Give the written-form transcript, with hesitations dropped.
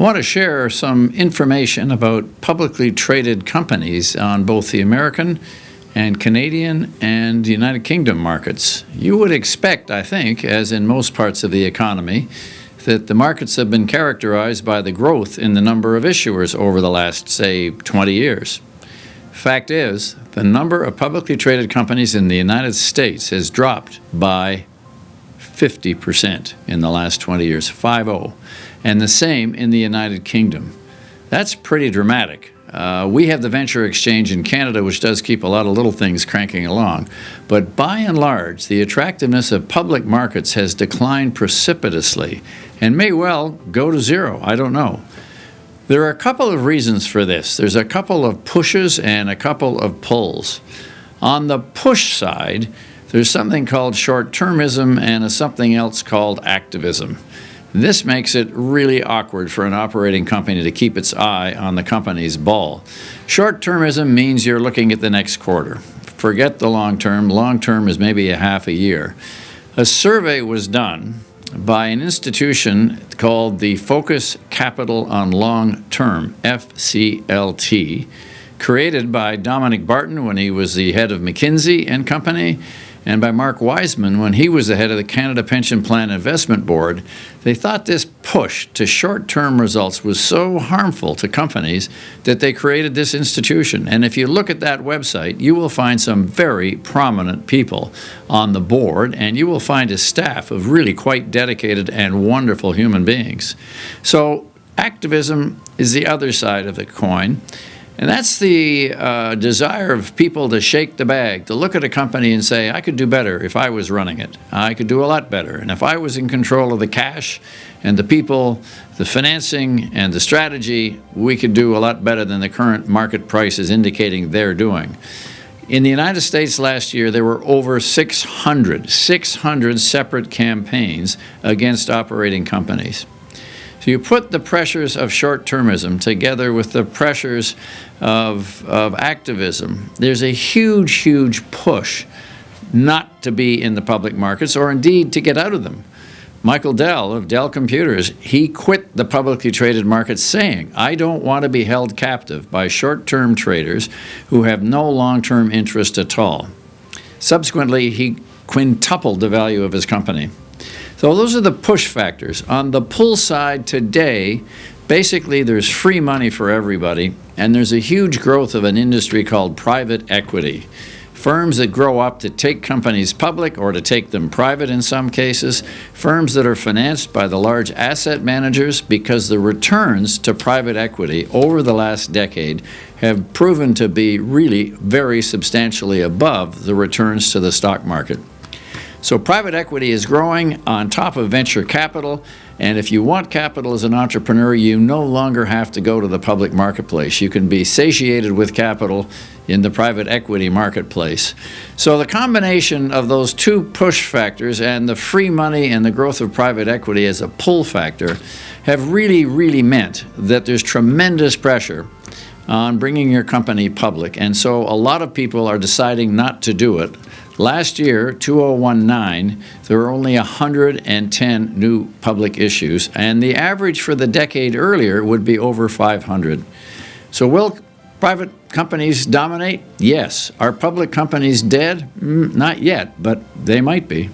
I want to share some information about publicly traded companies on both the American and Canadian and United Kingdom markets. You would expect, I think, as in most parts of the economy, that the markets have been characterized by the growth in the number of issuers over the last, say, 20 years. Fact is, the number of publicly traded companies in the United States has dropped by 50% in the last 20 years, 50, and the same in the United Kingdom. That's pretty dramatic. We have the venture exchange in Canada, which does keep a lot of little things cranking along. But by and large, the attractiveness of public markets has declined precipitously and may well go to zero. I don't know. There are a couple of reasons for this. There's a couple of pushes and a couple of pulls. On the push side, there's something called short-termism and something else called activism. This makes it really awkward for an operating company to keep its eye on the company's ball. Short-termism means you're looking at the next quarter. Forget the long term. Long term is maybe a half a year. A survey was done by an institution called the Focus Capital on Long Term, FCLT, created by Dominic Barton when he was the head of McKinsey and Company, and by Mark Wiseman when he was the head of the Canada Pension Plan Investment Board. They thought this push to short-term results was so harmful to companies that they created this institution. And if you look at that website, you will find some very prominent people on the board, and you will find a staff of really quite dedicated and wonderful human beings. So activism is the other side of the coin. And that's the desire of people to shake the bag, to look at a company and say, I could do better if I was running it. I could do a lot better. And if I was in control of the cash and the people, the financing and the strategy, we could do a lot better than the current market price is indicating they're doing. In the United States last year, there were over 600 separate campaigns against operating companies. So you put the pressures of short-termism together with the pressures of activism. There's a huge, huge push not to be in the public markets or indeed to get out of them. Michael Dell of Dell Computers, he quit the publicly traded markets saying, I don't want to be held captive by short-term traders who have no long-term interest at all. Subsequently, he quintupled the value of his company. So those are the push factors. On the pull side today, basically there's free money for everybody, and there's a huge growth of an industry called private equity. Firms that grow up to take companies public or to take them private in some cases, firms that are financed by the large asset managers, because the returns to private equity over the last decade have proven to be really very substantially above the returns to the stock market. So private equity is growing on top of venture capital, and if you want capital as an entrepreneur, you no longer have to go to the public marketplace. You can be satiated with capital in the private equity marketplace. So the combination of those two push factors and the free money and the growth of private equity as a pull factor have really, really meant that there's tremendous pressure on bringing your company public, and so a lot of people are deciding not to do it. Last year, 2019, there were only 110 new public issues, and the average for the decade earlier would be over 500. So will private companies dominate? Yes. Are public companies dead? Not yet, but they might be.